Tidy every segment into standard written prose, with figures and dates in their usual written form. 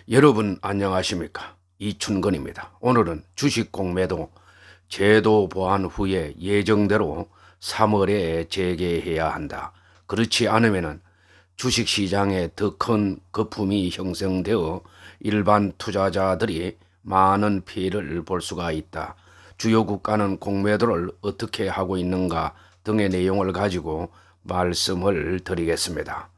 여러분 안녕하십니까? 이춘건입니다. 오늘은 주식 공매도 제도 보완 후에 예정대로 3월에 재개해야 한다. 그렇지 않으면 주식시장에 더 큰 거품이 형성되어 일반 투자자들이 많은 피해를 볼 수가 있다. 주요 국가는 공매도를 어떻게 하고 있는가 등의 내용을 가지고 말씀을 드리겠습니다.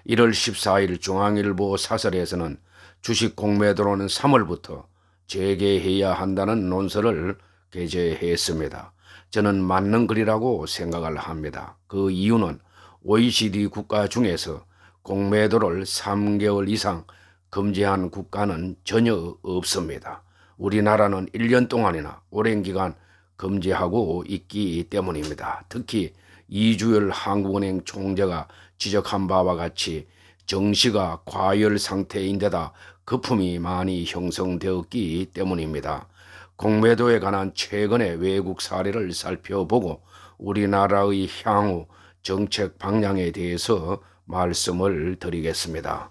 1월 14일 중앙일보 사설에서는 주식 공매도로는 3월부터 재개해야 한다는 논설을 게재했습니다. 저는 맞는 글이라고 생각을 합니다. 그 이유는 OECD 국가 중에서 공매도를 3개월 이상 금지한 국가는 전혀 없습니다. 우리나라는 1년 동안이나 오랜 기간 금지하고 있기 때문입니다. 특히 이주열 한국은행 총재가 지적한 바와 같이 정시가 과열 상태인데다 거품이 많이 형성되었기 때문입니다. 공매도에 관한 최근의 외국 사례를 살펴보고 우리나라의 향후 정책 방향에 대해서 말씀을 드리겠습니다.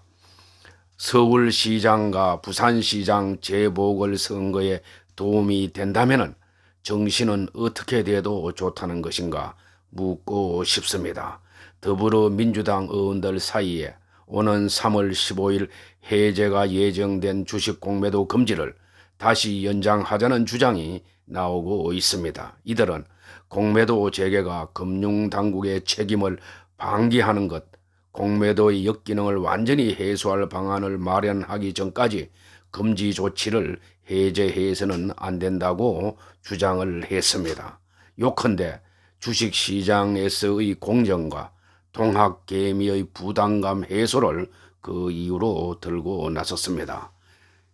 서울시장과 부산시장 재보궐선거에 도움이 된다면 정시는 어떻게 돼도 좋다는 것인가 묻고 싶습니다. 더불어민주당 의원들 사이에 오는 3월 15일 해제가 예정된 주식 공매도 금지를 다시 연장하자는 주장이 나오고 있습니다. 이들은 공매도 재개가 금융당국의 책임을 방기하는 것, 공매도의 역기능을 완전히 해소할 방안을 마련하기 전까지 금지 조치를 해제해서는 안 된다고 주장을 했습니다. 요컨대 주식시장에서의 공정과 통합개미의 부담감 해소를 그 이유로 들고 나섰습니다.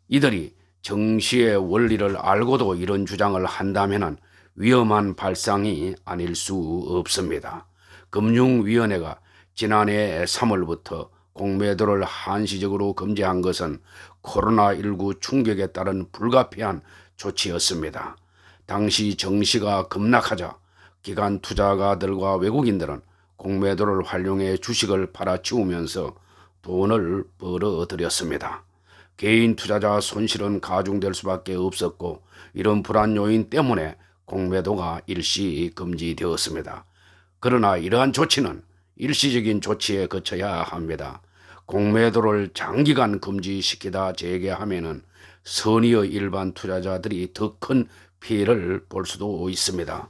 이들이 정시의 원리를 알고도 이런 주장을 한다면 위험한 발상이 아닐 수 없습니다. 금융위원회가 지난해 3월부터 공매도를 한시적으로 금지한 것은 코로나19 충격에 따른 불가피한 조치였습니다. 당시 정시가 급락하자 기관 투자가들과 외국인들은 공매도를 활용해 주식을 팔아치우면서 돈을 벌어들였습니다. 개인 투자자 손실은 가중될 수밖에 없었고 이런 불안 요인 때문에 공매도가 일시 금지되었습니다. 그러나 이러한 조치는 일시적인 조치에 그쳐야 합니다. 공매도를 장기간 금지시키다 재개하면 선의의 일반 투자자들이 더 큰 피해를 볼 수도 있습니다.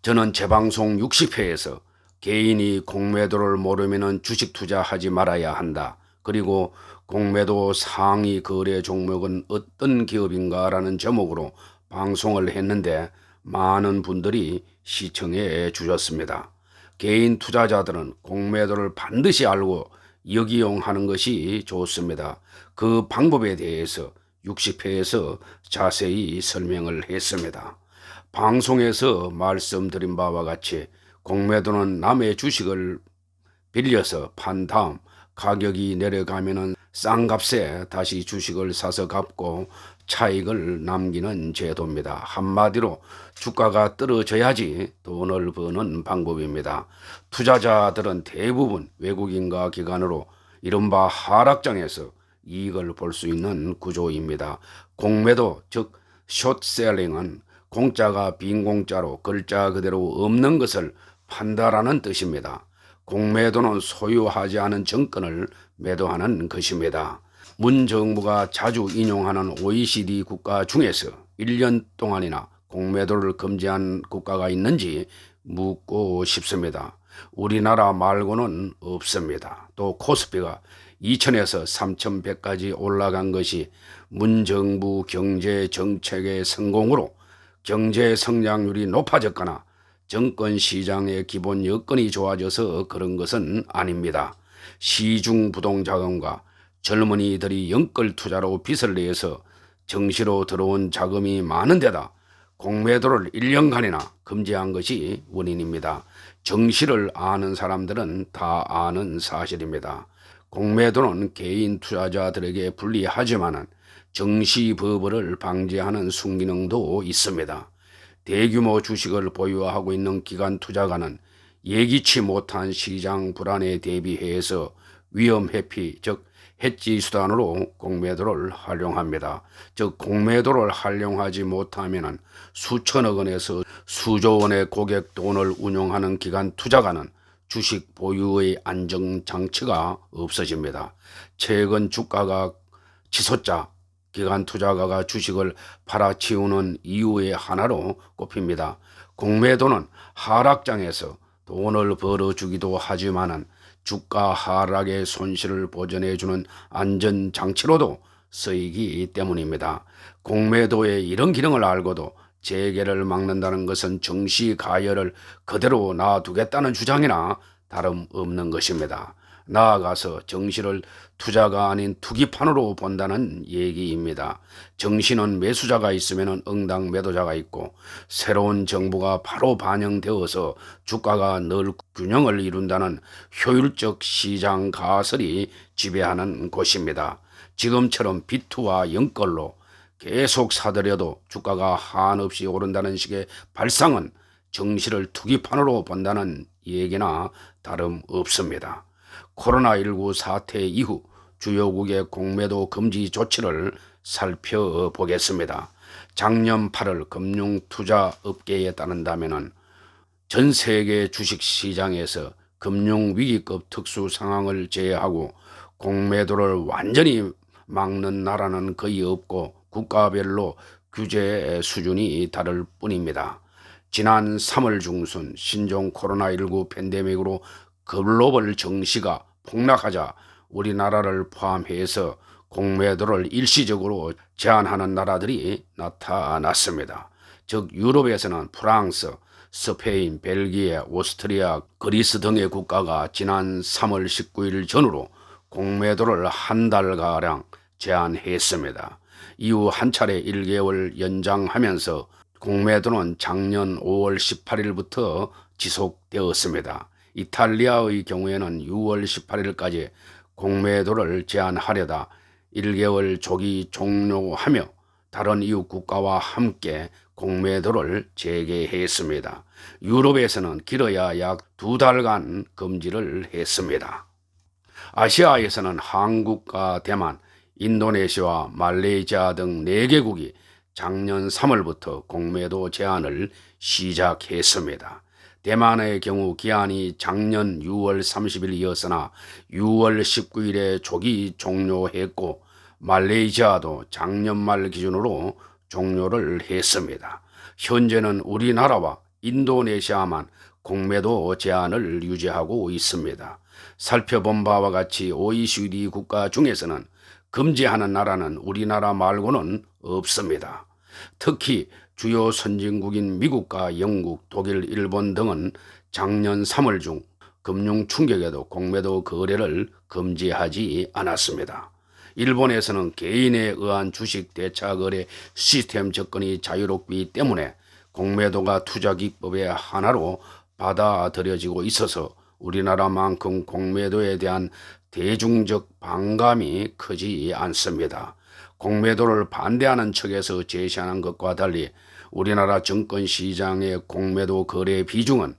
저는 재방송 60회에서 개인이 공매도를 모르면 주식 투자하지 말아야 한다. 그리고 공매도 상위 거래 종목은 어떤 기업인가 라는 제목으로 방송을 했는데 많은 분들이 시청해 주셨습니다. 개인 투자자들은 공매도를 반드시 알고 역이용하는 것이 좋습니다. 그 방법에 대해서 60회에서 자세히 설명을 했습니다. 방송에서 말씀드린 바와 같이 공매도는 남의 주식을 빌려서 판 다음 가격이 내려가면 싼 값에 다시 주식을 사서 갚고 차익을 남기는 제도입니다. 한마디로 주가가 떨어져야지 돈을 버는 방법입니다. 투자자들은 대부분 외국인과 기관으로 이른바 하락장에서 이익을 볼 수 있는 구조입니다. 공매도 즉 숏셀링은 공짜가 빈 공짜로 글자 그대로 없는 것을 판다라는 뜻입니다. 공매도는 소유하지 않은 정권을 매도하는 것입니다. 문 정부가 자주 인용하는 OECD 국가 중에서 1년 동안이나 공매도를 금지한 국가가 있는지 묻고 싶습니다. 우리나라 말고는 없습니다. 또 코스피가 2000에서 3100까지 올라간 것이 문 정부 경제 정책의 성공으로 경제 성장률이 높아졌거나 정권 시장의 기본 여건이 좋아져서 그런 것은 아닙니다. 시중 부동자금과 젊은이들이 연끌 투자로 빚을 내서 정시로 들어온 자금이 많은 데다 공매도를 1년간이나 금지한 것이 원인입니다. 정시를 아는 사람들은 다 아는 사실입니다. 공매도는 개인 투자자들에게 불리하지만 정시버블을 방지하는 순기능도 있습니다. 대규모 주식을 보유하고 있는 기관 투자가는 예기치 못한 시장 불안에 대비해서 위험 회피 즉 해지 수단으로 공매도를 활용합니다. 즉 공매도를 활용하지 못하면 수천억 원에서 수조 원의 고객 돈을 운용하는 기관 투자가는 주식 보유의 안정장치가 없어집니다. 최근 주가가 치솟자 기관 투자가가 주식을 팔아치우는 이유의 하나로 꼽힙니다. 공매도는 하락장에서 돈을 벌어주기도 하지만은 주가 하락의 손실을 보전해주는 안전장치로도 쓰이기 때문입니다. 공매도의 이런 기능을 알고도 재개를 막는다는 것은 정시 가열을 그대로 놔두겠다는 주장이나 다름없는 것입니다. 나아가서 정시를 투자가 아닌 투기판으로 본다는 얘기입니다. 정시는 매수자가 있으면 응당 매도자가 있고 새로운 정보가 바로 반영되어서 주가가 늘 균형을 이룬다는 효율적 시장 가설이 지배하는 곳입니다. 지금처럼 비투와 영걸로 계속 사들여도 주가가 한없이 오른다는 식의 발상은 정시를 투기판으로 본다는 얘기나 다름없습니다. 코로나19 사태 이후 주요국의 공매도 금지 조치를 살펴보겠습니다. 작년 8월 금융투자업계에 따른다면 전 세계 주식시장에서 금융위기급 특수 상황을 제외하고 공매도를 완전히 막는 나라는 거의 없고 국가별로 규제 수준이 다를 뿐입니다. 지난 3월 중순 신종 코로나19 팬데믹으로 글로벌 정시가 폭락하자 우리나라를 포함해서 공매도를 일시적으로 제한하는 나라들이 나타났습니다. 즉 유럽에서는 프랑스, 스페인, 벨기에, 오스트리아, 그리스 등의 국가가 지난 3월 19일 전후로 공매도를 한 달가량 제한했습니다. 이후 한 차례 1개월 연장하면서 공매도는 작년 5월 18일부터 지속되었습니다. 이탈리아의 경우에는 6월 18일까지 공매도를 제한하려다 1개월 조기 종료하며 다른 이웃 국가와 함께 공매도를 재개했습니다. 유럽에서는 길어야 약 2달간 금지를 했습니다. 아시아에서는 한국과 대만, 인도네시아와 말레이시아 등 4개국이 작년 3월부터 공매도 제한을 시작했습니다. 대만의 경우 기한이 작년 6월 30일이었으나 6월 19일에 조기 종료했고 말레이시아도 작년 말 기준으로 종료를 했습니다. 현재는 우리나라와 인도네시아만 공매도 제한을 유지하고 있습니다. 살펴본 바와 같이 OECD 국가 중에서는 금지하는 나라는 우리나라 말고는 없습니다. 특히 주요 선진국인 미국과 영국, 독일, 일본 등은 작년 3월 중 금융 충격에도 공매도 거래를 금지하지 않았습니다. 일본에서는 개인에 의한 주식 대차 거래 시스템 접근이 자유롭기 때문에 공매도가 투자 기법의 하나로 받아들여지고 있어서 우리나라만큼 공매도에 대한 대중적 반감이 크지 않습니다. 공매도를 반대하는 측에서 제시하는 것과 달리 우리나라 증권시장의 공매도 거래 비중은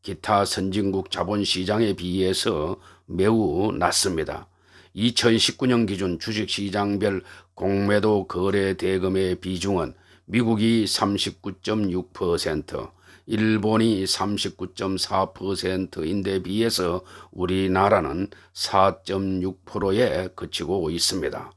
기타 선진국 자본시장에 비해서 매우 낮습니다. 2019년 기준 주식시장별 공매도 거래 대금의 비중은 미국이 39.6%, 일본이 39.4%인데 비해서 우리나라는 4.6%에 그치고 있습니다.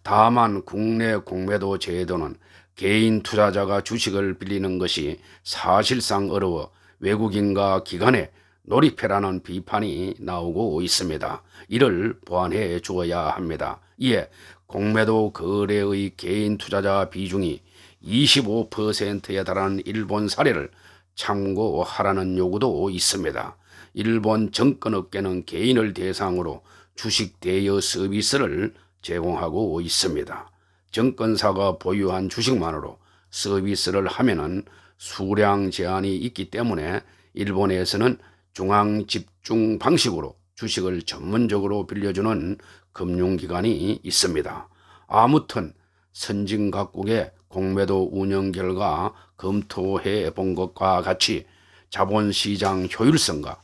다만 국내 공매도 제도는 개인 투자자가 주식을 빌리는 것이 사실상 어려워 외국인과 기관에 놀이패라는 비판이 나오고 있습니다. 이를 보완해 주어야 합니다. 이에 공매도 거래의 개인 투자자 비중이 25%에 달하는 일본 사례를 참고하라는 요구도 있습니다. 일본 증권업계는 개인을 대상으로 주식 대여 서비스를 제공하고 있습니다. 증권사가 보유한 주식만으로 서비스를 하면은 수량 제한이 있기 때문에 일본에서는 중앙 집중 방식으로 주식을 전문적으로 빌려주는 금융기관이 있습니다. 아무튼 선진 각국의 공매도 운영 결과 검토해 본 것과 같이 자본시장 효율성과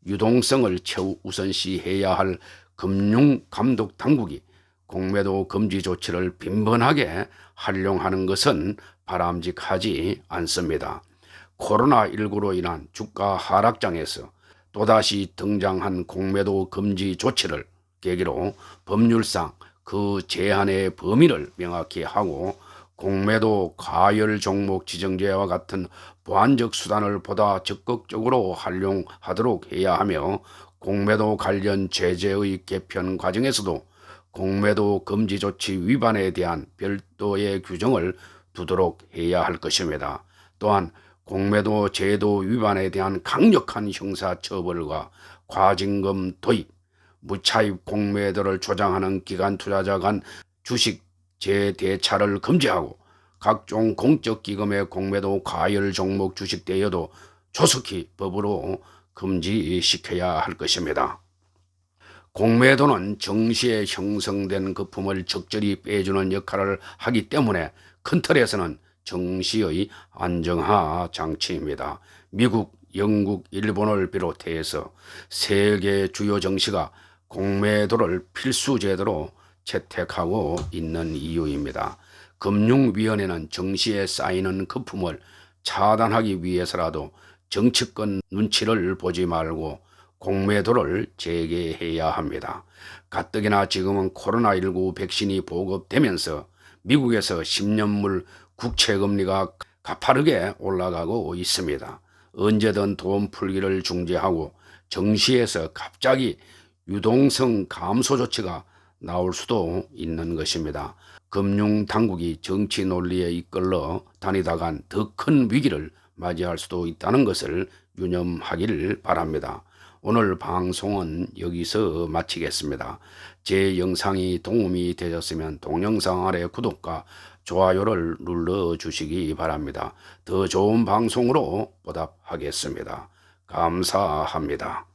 유동성을 최우선시해야 할 금융감독당국이 공매도 금지 조치를 빈번하게 활용하는 것은 바람직하지 않습니다. 코로나19로 인한 주가 하락장에서 또다시 등장한 공매도 금지 조치를 계기로 법률상 그 제한의 범위를 명확히 하고 공매도 과열 종목 지정제와 같은 보완적 수단을 보다 적극적으로 활용하도록 해야 하며, 공매도 관련 제재의 개편 과정에서도 공매도 금지 조치 위반에 대한 별도의 규정을 두도록 해야 할 것입니다. 또한 공매도 제도 위반에 대한 강력한 형사처벌과 과징금 도입, 무차입 공매도를 조장하는 기관 투자자 간 주식 재대차를 금지하고 각종 공적기금의 공매도 과열 종목 주식 대여도 조속히 법으로 금지시켜야 할 것입니다. 공매도는 정시에 형성된 거품을 적절히 빼주는 역할을 하기 때문에 큰 틀에서는 정시의 안정화 장치입니다. 미국, 영국, 일본을 비롯해서 세계 주요 정시가 공매도를 필수 제도로 채택하고 있는 이유입니다. 금융위원회는 정시에 쌓이는 거품을 차단하기 위해서라도 정치권 눈치를 보지 말고 공매도를 재개해야 합니다. 가뜩이나 지금은 코로나19 백신이 보급되면서 미국에서 10년물 국채금리가 가파르게 올라가고 있습니다. 언제든 돈 풀기를 중지하고 정시에서 갑자기 유동성 감소 조치가 나올 수도 있는 것입니다. 금융당국이 정치 논리에 이끌려 다니다간 더 큰 위기를 맞이할 수도 있다는 것을 유념하기를 바랍니다. 오늘 방송은 여기서 마치겠습니다. 제 영상이 도움이 되셨으면 동영상 아래 구독과 좋아요를 눌러주시기 바랍니다. 더 좋은 방송으로 보답하겠습니다. 감사합니다.